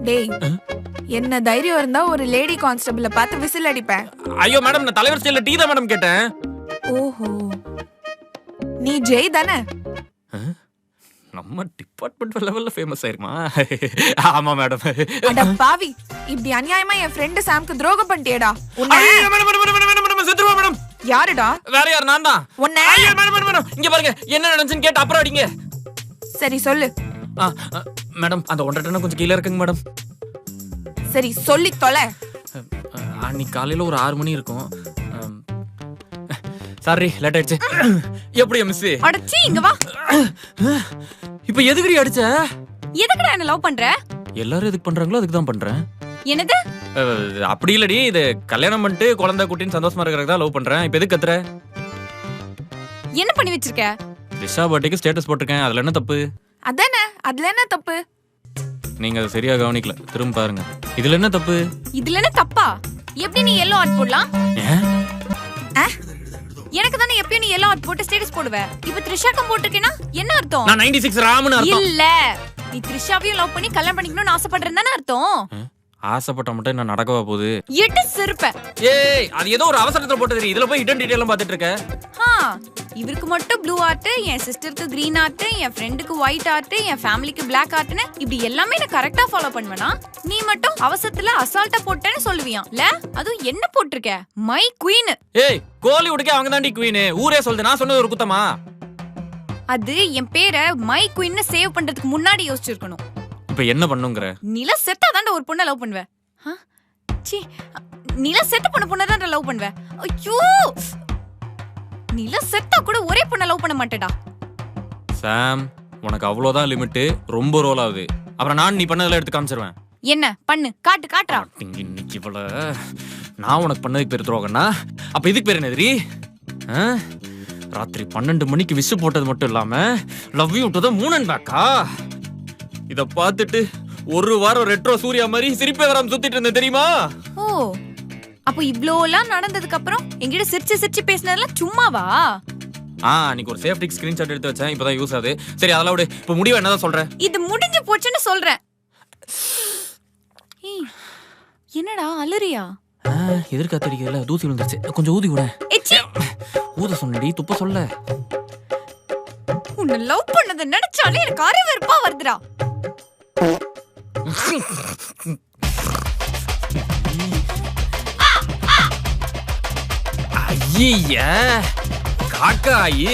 டேய், என்ன தைரியம் இருந்தா ஒரு லேடி கான்ஸ்டபிள பார்த்து விசில் அடிப்பேன். ஐயோ மேடம், நான் தலைவர் ஸ்டைல்ல டீ தான் மேடம் கேட்டேன். ஓஹோ, நீ ஜெய் தானே? நம்ம டிபார்ட்மெண்ட் லெவல்ல ஃபேமஸ் ஆயிருமா? ஆமா மேடம். அட பாவி, இப்படி அநியாயமா என் ஃப்ரெண்ட் சாம்க்கு துரோகம் பண்ணிட்டேடா. ஐயோ மேடம், செத்துருவா மேடம். யாருடா? வேற யார்? நான் தான். ஐயோ மேடம், இங்க பாருங்க, என்ன நடந்துச்சுன்னு கேட்டு அப்புறம் அடிங்க. சரி சொல்லு. மேடம், அந்த 1.5 டன் கொஞ்சம் கீழே இருக்குங்க மேடம். சரி சொல்லி தொலை. அன்னைக்கு காலையில ஒரு 6 மணி இருக்கும். சாரி, லேட் ஆயிடுச்சு. எப்படி மிஸ்? அடச்சி, இங்க வா. இப்போ எதுக்குடி அடிச்ச? எதுக்குடா என்ன லவ் பண்ற? எல்லாரும் எதுக்கு பண்றாங்களோ அதுக்கு தான் பண்றேன். என்னது? அப்படி இல்லடி, இது கல்யாணம் பண்ணிட்டு குழந்தை குட்டின்னு சந்தோஷமா இருக்கறதுக்கு தான் லவ் பண்றேன். இப்போ எதுக்கு கத்துற? என்ன பண்ணி வச்சிருக்க? ரிஷா பர்த்டேக்கு ஸ்டேட்டஸ் போட்டிருக்கேன். அதுல என்ன தப்பு? அதானே, அதுல என்ன தப்பு? நீங்க அதை சரியா கவனிக்கல. திரும்ப பாருங்க. இதுல என்ன தப்பு? இதுல என்ன தப்பா? எப்படி நீ எல்லோ ஆர்ட் போடலாம்? எனக்கு தானே எப்பயும் நீ எல்லோ ஆர்ட் போட்டு ஸ்டேட்டஸ் போடுவ. இப்போ த்ரிஷாக்கம் போட்டுக்கேனா என்ன அர்த்தம்? நான் 96 ராமன் அர்த்தம். இல்ல, நீ த்ரிஷாவையும் லவ் பண்ணி கல்யாணம் பண்ணிக்கணும்னு ஆசைப்படுறேன்னு அர்த்தம். ஆசைப்பட்ட மட்டும் என்ன நடக்கவா போகுது? எட்டு சிறுப்ப. ஏய், அது ஏதோ ஒரு அவசரத்துல போட்டது. இதுல போய் ஹிடன் டீடைல்லாம் பார்த்துட்டு இருக்க. இவருக்கு மட்டும் ப்ளூ ஆர்ட், என் சிஸ்டருக்கு கிரீன் ஆர்ட், என் ஃப்ரெண்டுக்கு ஒயிட் ஆர்ட், என் ஃபேமிலிக்கு பிளாக் ஆர்ட்னு இப்படி எல்லாமே நான் கரெக்டா ஃபாலோ பண்ணுவேனா? நீ மட்டும் அவசரத்துல அசால்ட்டா போட்டேன்னு சொல்லுவியா? இல்ல, அதுவும் என்ன போட்டிருக்க? My queen. ஏய், கோலிவுட்க்கே அவங்க தாண்டி குயின். ஊரே சொல்லுது, நான் சொன்னது ஒரு குத்தமா? அது என் பேரை மை குயின்னு சேவ் பண்றதுக்கு முன்னாடி யோசிச்சிருக்கணும். இப்ப என்ன பண்ணுங்கற? நில செத்தா தாண்ட ஒரு பொண்ணை லவ் பண்ணுவ. நில செத்த பொண்ணை தாண்ட லவ் பண்ணுவ. ஐயோ, நில செத்தா கூட ஒரே பொண்ணை லவ் பண்ண மாட்டேடா. சாம், உனக்கு அவ்வளவுதான் லிமிட். ரொம்ப ரோல் ஆகுது. அப்புறம் நான் நீ பண்ணதெல்லாம் எடுத்து காமிச்சிருவேன். என்ன பண்ணு? காட்டுறா. இன்னைக்கு இவ்வளோ நான் உனக்கு பண்ணதுக்கு பேர் துரோகம்னா அப்ப இதுக்கு பேர் என்னது? ராத்திரி 12 மணிக்கு விஷ் போட்டது மட்டும் இல்லாம love you to the moon and பேக்கா? இத பார்த்துட்டு ஒரு வாரம் ரெட்ரோ சூர்யா மாதிரி சிரிப்பே வராம சுத்திட்டு இருந்தேன் தெரியுமா? ஓ, அப்போ இவ்ளோலாம் நடந்ததுக்கு அப்புறம் என்கிட்ட சிரிச்சு பேசினதெல்லாம் சும்மாவா? நீக்கு ஒரு சேஃப்டி ஸ்கிரீன்ஷாட் எடுத்து வச்சேன். இப்பதான் யூஸ் ஆகுது. சரி, அதெல்லாம் விடு. இப்ப முடிவு என்னதான் சொல்ற? இது முடிஞ்சு போச்சுன்னு சொல்றேன். என்னடா அலறியா? எதிர்காத்தடிக்கல தூசி விழுந்துருச்சு. கொஞ்சம் ஊதி விட. ஊத சொன்னடி, துப்ப சொல்ல. உன்னை லவ் பண்ணத நினைச்சாலே எனக்கு அருவருப்பா வருதுடா. ஐயா, காக்காயி